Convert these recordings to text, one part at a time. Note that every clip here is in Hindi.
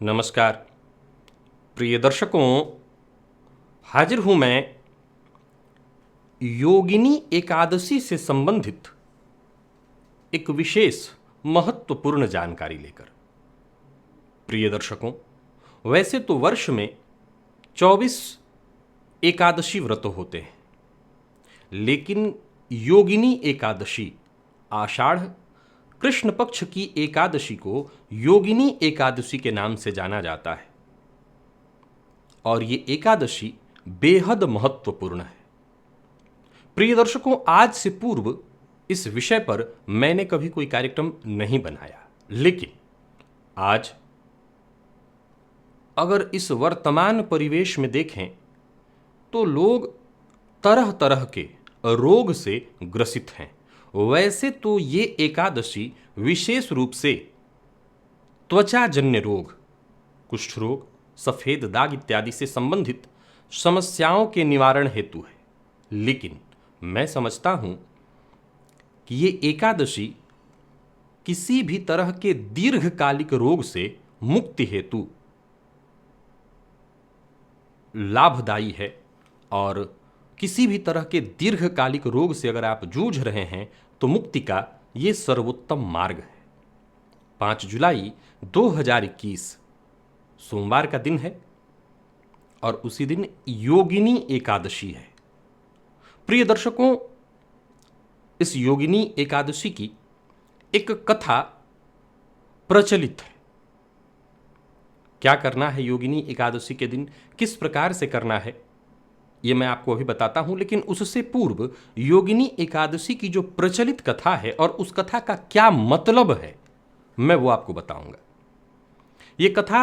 नमस्कार प्रिय दर्शकों, हाजिर हूं मैं योगिनी एकादशी से संबंधित एक विशेष महत्वपूर्ण जानकारी लेकर। प्रिय दर्शकों, वैसे तो वर्ष में 24 एकादशी व्रत होते हैं, लेकिन योगिनी एकादशी आषाढ़ कृष्ण पक्ष की एकादशी को योगिनी एकादशी के नाम से जाना जाता है और ये एकादशी बेहद महत्वपूर्ण है। प्रिय दर्शकों, आज से पूर्व इस विषय पर मैंने कभी कोई कार्यक्रम नहीं बनाया, लेकिन आज अगर इस वर्तमान परिवेश में देखें तो लोग तरह तरह के रोग से ग्रसित हैं। वैसे तो ये एकादशी विशेष रूप से त्वचाजन्य रोग, कुष्ठ रोग, सफेद दाग इत्यादि से संबंधित समस्याओं के निवारण हेतु है, लेकिन मैं समझता हूं कि ये एकादशी किसी भी तरह के दीर्घकालिक रोग से मुक्ति हेतु लाभदायी है और किसी भी तरह के दीर्घकालिक रोग से अगर आप जूझ रहे हैं तो मुक्ति का ये सर्वोत्तम मार्ग है। 5 जुलाई 2021 सोमवार का दिन है और उसी दिन योगिनी एकादशी है। प्रिय दर्शकों, इस योगिनी एकादशी की एक कथा प्रचलित है। क्या करना है योगिनी एकादशी के दिन, किस प्रकार से करना है, ये मैं आपको अभी बताता हूं, लेकिन उससे पूर्व योगिनी एकादशी की जो प्रचलित कथा है और उस कथा का क्या मतलब है मैं वो आपको बताऊंगा। ये कथा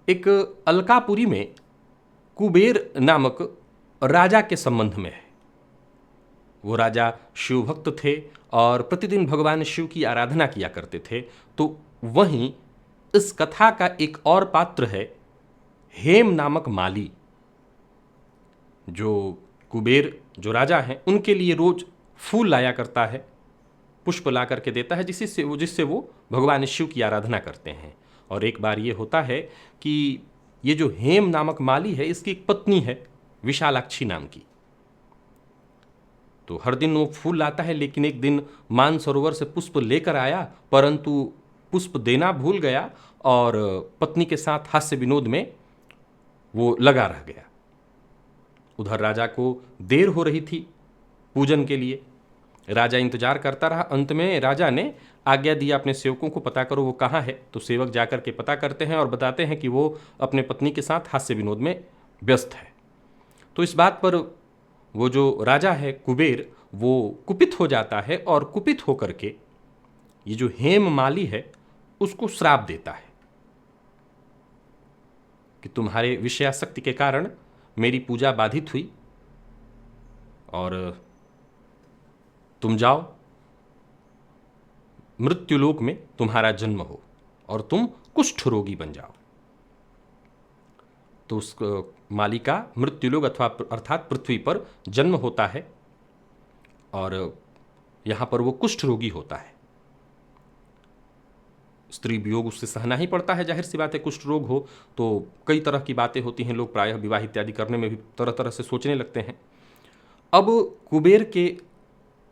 एक अलकापुरी में कुबेर नामक राजा के संबंध में है। वो राजा शिव भक्त थे और प्रतिदिन भगवान शिव की आराधना किया करते थे। तो वहीं इस कथा का एक और पात्र है हेम नामक माली, जो कुबेर जो राजा हैं उनके लिए रोज फूल लाया करता है, पुष्प ला करके देता है, जिससे वो भगवान शिव की आराधना करते हैं। और एक बार ये होता है कि ये जो हेम नामक माली है इसकी एक पत्नी है विशालाक्षी नाम की। तो हर दिन वो फूल लाता है, लेकिन एक दिन मानसरोवर से पुष्प लेकर आया, परंतु पुष्प देना भूल गया और पत्नी के साथ हास्य विनोद में वो लगा रह गया। उधर राजा को देर हो रही थी पूजन के लिए। राजा इंतजार करता रहा। अंत में राजा ने आज्ञा दिया अपने सेवकों को, पता करो वो कहाँ है। तो सेवक जाकर के पता करते हैं और बताते हैं कि वो अपने पत्नी के साथ हास्य विनोद में व्यस्त है। तो इस बात पर वो जो राजा है कुबेर, वो कुपित हो जाता है और कुपित होकर के ये जो हेम माली है उसको श्राप देता है कि तुम्हारे विषयासक्ति के कारण मेरी पूजा बाधित हुई और तुम जाओ, मृत्युलोक में तुम्हारा जन्म हो और तुम कुष्ठ रोगी बन जाओ। तो उस माली का मृत्युलोक अर्थात पृथ्वी पर जन्म होता है और यहां पर वो कुष्ठ रोगी होता है। स्त्री वियोग उससे सहना ही पड़ता है, जाहिर सी बात है। कुष्ठ रोग हो तो कई तरह की बातें होती हैं, लोग प्रायः विवाह इत्यादि करने में भी तरह तरह से सोचने लगते हैं। अब कुबेर के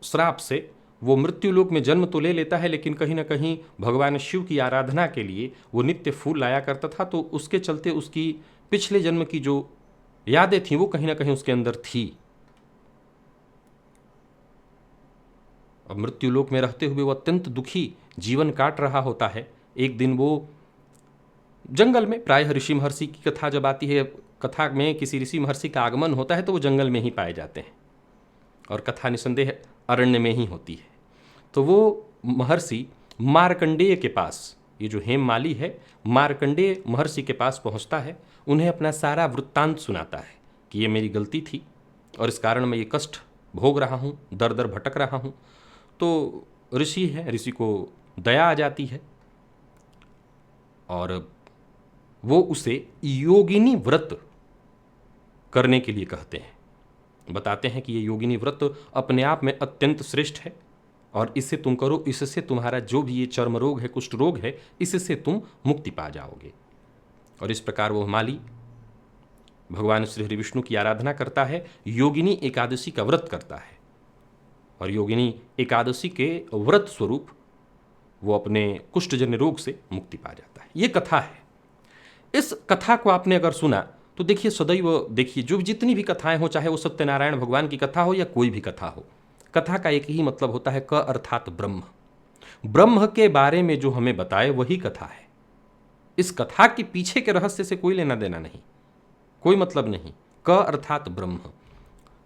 श्राप से वो मृत्युलोक में जन्म तो ले लेता है, लेकिन कहीं ना कहीं भगवान शिव की आराधना के लिए वो नित्य फूल लाया करता था, तो उसके चलते उसकी पिछले जन्म की जो यादें थीं वो कहीं ना कहीं उसके अंदर थी। अब मृत्युलोक में रहते हुए वो अत्यंत दुखी जीवन काट रहा होता है। एक दिन वो जंगल में, प्रायः ऋषि महर्षि की कथा जब आती है, कथा में किसी ऋषि महर्षि का आगमन होता है तो वो जंगल में ही पाए जाते हैं और कथा निसंदेह अरण्य में ही होती है। तो वो महर्षि मार्कंडेय के पास, ये जो हेम माली है मार्कंडेय महर्षि के पास पहुंचता है, उन्हें अपना सारा वृत्तांत सुनाता है कि ये मेरी गलती थी और इस कारण मैं ये कष्ट भोग रहा हूँ, दर दर भटक रहा हूँ। तो ऋषि है, ऋषि को दया आ जाती है और वो उसे योगिनी व्रत करने के लिए कहते हैं। बताते हैं कि ये योगिनी व्रत अपने आप में अत्यंत श्रेष्ठ है और इसे तुम करो, इससे तुम्हारा जो भी ये चर्म रोग है, कुष्ठ रोग है, इससे तुम मुक्ति पा जाओगे। और इस प्रकार वो माली भगवान श्री हरि विष्णु की आराधना करता है, योगिनी एकादशी का व्रत करता है और योगिनी एकादशी के व्रत स्वरूप वो अपने कुष्ठजन्य रोग से मुक्ति पा जाता है। ये कथा है। इस कथा को आपने अगर सुना तो देखिए, सदैव देखिए, जो जितनी भी कथाएं हो, चाहे वो सत्यनारायण भगवान की कथा हो या कोई भी कथा हो, कथा का एक ही मतलब होता है, क अर्थात ब्रह्म। ब्रह्म के बारे में जो हमें बताए वही कथा है। इस कथा के पीछे के रहस्य से कोई लेना देना नहीं, कोई मतलब नहीं। क अर्थात ब्रह्म।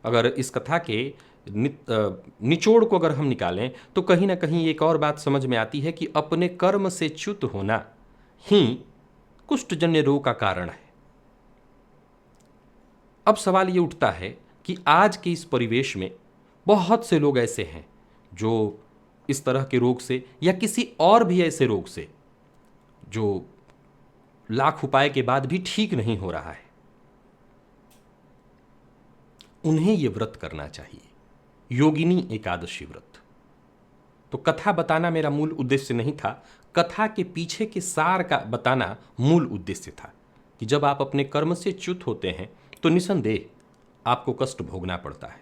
अगर इस कथा के निचोड़ को अगर हम निकालें तो कहीं ना कहीं एक और बात समझ में आती है कि अपने कर्म से च्युत होना ही कुष्ठजन्य रोग का कारण है। अब सवाल ये उठता है कि आज के इस परिवेश में बहुत से लोग ऐसे हैं जो इस तरह के रोग से या किसी और भी ऐसे रोग से जो लाख उपाय के बाद भी ठीक नहीं हो रहा है, उन्हें यह व्रत करना चाहिए, योगिनी एकादशी व्रत। तो कथा बताना मेरा मूल उद्देश्य नहीं था, कथा के पीछे के सार का बताना मूल उद्देश्य था कि जब आप अपने कर्म से च्युत होते हैं तो निसंदेह आपको कष्ट भोगना पड़ता है।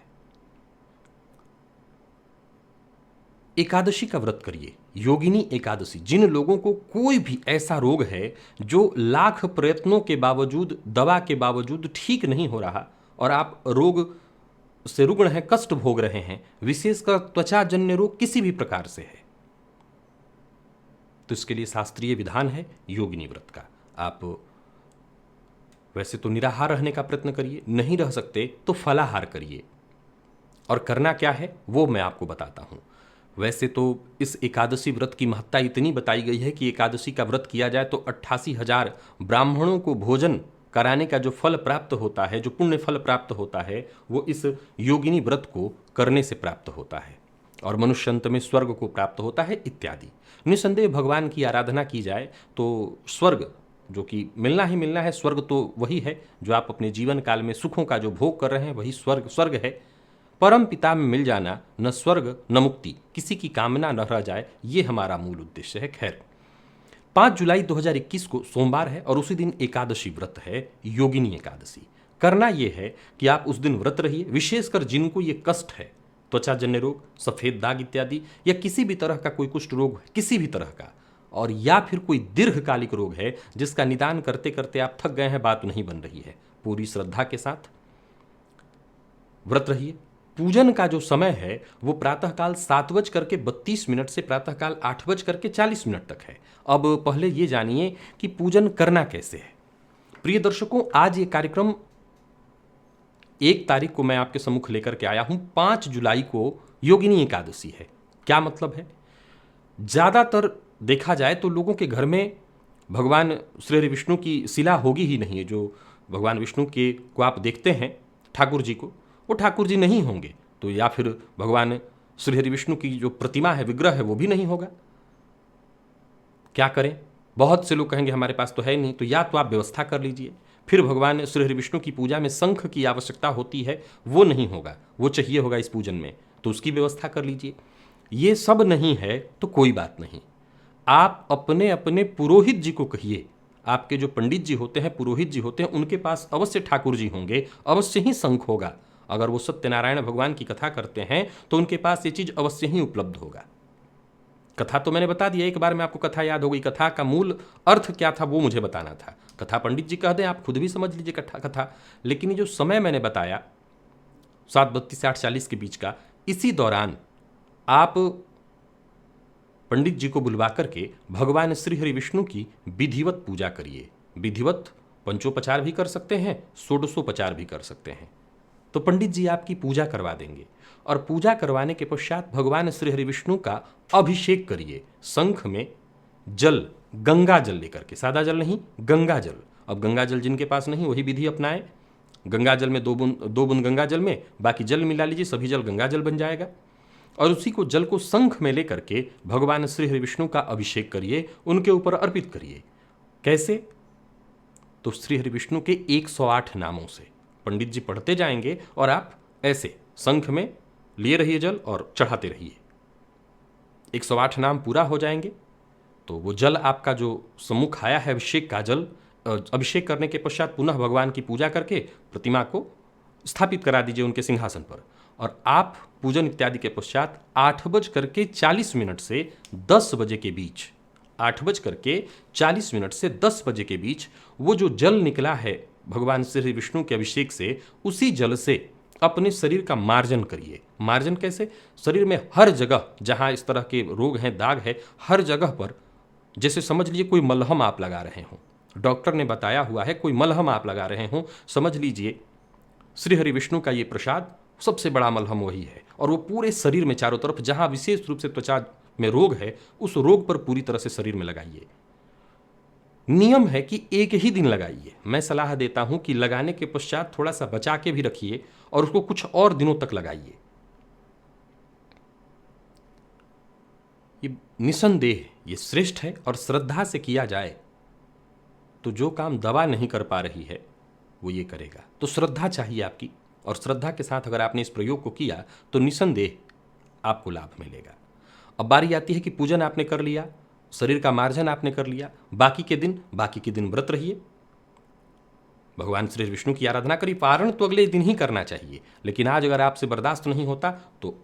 एकादशी का व्रत करिए, योगिनी एकादशी। जिन लोगों को कोई भी ऐसा रोग है जो लाख प्रयत्नों के बावजूद, दवा के बावजूद ठीक नहीं हो रहा और आप रोग से रुग्ण हैं, कष्ट भोग रहे हैं, विशेषकर त्वचाजन्य रोग किसी भी प्रकार से है, तो इसके लिए शास्त्रीय विधान है योगिनी व्रत का। आप वैसे तो निराहार रहने का प्रयत्न करिए, नहीं रह सकते तो फलाहार करिए। और करना क्या है वो मैं आपको बताता हूं। वैसे तो इस एकादशी व्रत की महत्ता इतनी बताई गई है कि एकादशी का व्रत किया जाए तो 88,000 ब्राह्मणों को भोजन कराने का जो फल प्राप्त होता है, जो पुण्य फल प्राप्त होता है, वो इस योगिनी व्रत को करने से प्राप्त होता है और मनुष्य अंत में स्वर्ग को प्राप्त होता है इत्यादि। निसंदेह भगवान की आराधना की जाए तो स्वर्ग, जो कि मिलना ही मिलना है, स्वर्ग तो वही है जो आप अपने जीवन काल में सुखों का जो भोग कर रहे हैं वही स्वर्ग है। परम पिता में मिल जाना, न स्वर्ग न मुक्ति, किसी की कामना न रह जाए, ये हमारा मूल उद्देश्य है। खैर, 5 जुलाई 2021 को सोमवार है और उसी दिन एकादशी व्रत है, योगिनी एकादशी। करना यह है कि आप उस दिन व्रत रहिए, विशेषकर जिनको ये कष्ट है, त्वचाजन्य रोग, सफेद दाग इत्यादि, या किसी भी तरह का कोई कुष्ठ रोग है, किसी भी तरह का, और या फिर कोई दीर्घकालिक रोग है जिसका निदान करते करते आप थक गए हैं, बात नहीं बन रही है, पूरी श्रद्धा के साथ व्रत रहिए। पूजन का जो समय है वो प्रातःकाल 7:32 से प्रातःकाल 8:40 तक है। अब पहले ये जानिए कि पूजन करना कैसे है। प्रिय दर्शकों, आज ये कार्यक्रम 1 तारीख को मैं आपके सम्मुख लेकर के आया हूं। 5 जुलाई को योगिनी एकादशी है। क्या मतलब है? ज्यादातर देखा जाए तो लोगों के घर में भगवान श्री हरि विष्णु की शिला होगी ही नहीं है। जो भगवान विष्णु के को आप देखते हैं, ठाकुर जी को, वो ठाकुर जी नहीं होंगे, तो या फिर भगवान श्री हरि विष्णु की जो प्रतिमा है, विग्रह है, वो भी नहीं होगा। क्या करें? बहुत से लोग कहेंगे हमारे पास तो है नहीं, तो या तो आप व्यवस्था कर लीजिए। फिर भगवान श्री हरि विष्णु की पूजा में शंख की आवश्यकता होती है, वो नहीं होगा, वो चाहिए होगा इस पूजन में, तो उसकी व्यवस्था कर लीजिए। ये सब नहीं है तो कोई बात नहीं, आप अपने अपने पुरोहित जी को कहिए। आपके जो पंडित जी होते हैं, पुरोहित जी होते हैं, उनके पास अवश्य ठाकुर जी होंगे, अवश्य ही शंख होगा। अगर वो सत्यनारायण भगवान की कथा करते हैं तो उनके पास ये चीज अवश्य ही उपलब्ध होगा। कथा तो मैंने बता दिया, एक बार में आपको कथा याद हो गई। कथा का मूल अर्थ क्या था वो मुझे बताना था। कथा पंडित जी कह दें, आप खुद भी समझ लीजिए कथा। लेकिन ये जो समय मैंने बताया 7:32 से 8:40 के बीच का, इसी दौरान आप पंडित जी को बुलवा करके भगवान श्री हरि विष्णु की विधिवत पूजा करिए। विधिवत पंचोपचार भी कर सकते हैं, षोडशोपचार भी कर सकते हैं। तो पंडित जी आपकी पूजा करवा देंगे और पूजा करवाने के पश्चात भगवान श्री हरि विष्णु का अभिषेक करिए। शंख में जल, गंगा जल लेकर के, सादा जल नहीं, गंगा जल। अब गंगा जल जिनके पास नहीं वही विधि अपनाएं। गंगा जल में 2 बूंद गंगा जल में बाकी जल मिला लीजिए, सभी जल गंगा जल बन जाएगा। और उसी को जल को शंख में लेकर के भगवान श्री हरि विष्णु का अभिषेक करिए, उनके ऊपर अर्पित करिए। कैसे? तो श्री हरि विष्णु के 108 नामों से पंडित जी पढ़ते जाएंगे और आप ऐसे शंख में लिए रहिए जल और चढ़ाते रहिए। 108 नाम पूरा हो जाएंगे तो वो जल आपका जो सम्मुख आया है, अभिषेक का जल, अभिषेक करने के पश्चात पुनः भगवान की पूजा करके प्रतिमा को स्थापित करा दीजिए उनके सिंहासन पर। और आप पूजन इत्यादि के पश्चात 8:40 से 10 बजे के बीच 8:40 से 10 बजे के बीच वो जो जल निकला है भगवान श्री विष्णु के अभिषेक से, उसी जल से अपने शरीर का मार्जन करिए। मार्जन कैसे? शरीर में हर जगह जहाँ इस तरह के रोग हैं, दाग है, हर जगह पर जैसे समझ लीजिए कोई मलहम आप लगा रहे हों, डॉक्टर ने बताया हुआ है कोई मलहम आप लगा रहे हों, समझ लीजिए श्री हरि विष्णु का ये प्रसाद सबसे बड़ा मलहम वही है। और वो पूरे शरीर में चारों तरफ जहाँ विशेष रूप से त्वचा में रोग है, उस रोग पर पूरी तरह से शरीर में लगाइए। नियम है कि एक ही दिन लगाइए। मैं सलाह देता हूं कि लगाने के पश्चात थोड़ा सा बचा के भी रखिए और उसको कुछ और दिनों तक लगाइए। ये निसंदेह ये श्रेष्ठ है और श्रद्धा से किया जाए तो जो काम दवा नहीं कर पा रही है वो ये करेगा। तो श्रद्धा चाहिए आपकी, और श्रद्धा के साथ अगर आपने इस प्रयोग को किया तो निसंदेह आपको लाभ मिलेगा। अब बारी आती है कि पूजन आपने कर लिया, शरीर का मार्जन आपने कर लिया, बाकी के दिन व्रत रहिए, भगवान श्री विष्णु की आराधना करिए। पारण तो अगले दिन ही करना चाहिए, लेकिन आज अगर आपसे बर्दाश्त नहीं होता तो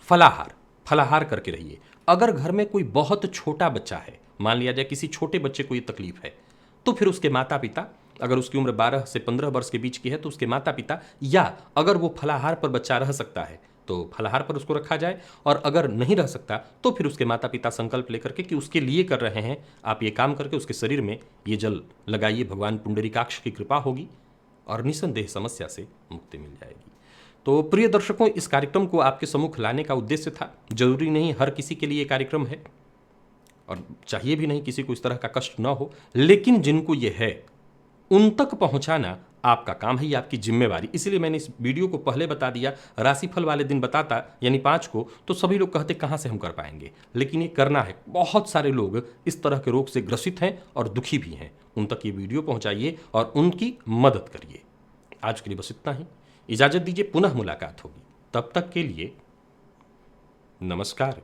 फलाहार करके रहिए। अगर घर में कोई बहुत छोटा बच्चा है, मान लिया जाए किसी छोटे बच्चे को ये तकलीफ है, तो फिर उसके माता पिता, अगर उसकी उम्र 12 से 15 वर्ष के बीच की है तो उसके माता पिता, या अगर वो फलाहार पर बच्चा रह सकता है तो फलाहार पर उसको रखा जाए, और अगर नहीं रह सकता तो फिर उसके माता पिता संकल्प लेकर के कि उसके लिए कर रहे हैं, आप ये काम करके उसके शरीर में ये जल लगाइए, भगवान पुंडरीकाक्ष की कृपा होगी और निसंदेह समस्या से मुक्ति मिल जाएगी। तो प्रिय दर्शकों, इस कार्यक्रम को आपके सम्मुख लाने का उद्देश्य था। जरूरी नहीं हर किसी के लिए कार्यक्रम है, और चाहिए भी नहीं किसी को इस तरह का कष्ट न हो, लेकिन जिनको ये है उन तक पहुंचाना आपका काम है, ये आपकी जिम्मेवारी। इसलिए मैंने इस वीडियो को पहले बता दिया। राशिफल वाले दिन बताता यानी 5 को, तो सभी लोग कहते कहाँ से हम कर पाएंगे, लेकिन ये करना है। बहुत सारे लोग इस तरह के रोग से ग्रसित हैं और दुखी भी हैं, उन तक ये वीडियो पहुंचाइए और उनकी मदद करिए। आज के लिए बस इतना ही, इजाजत दीजिए, पुनः मुलाकात होगी। तब तक के लिए नमस्कार।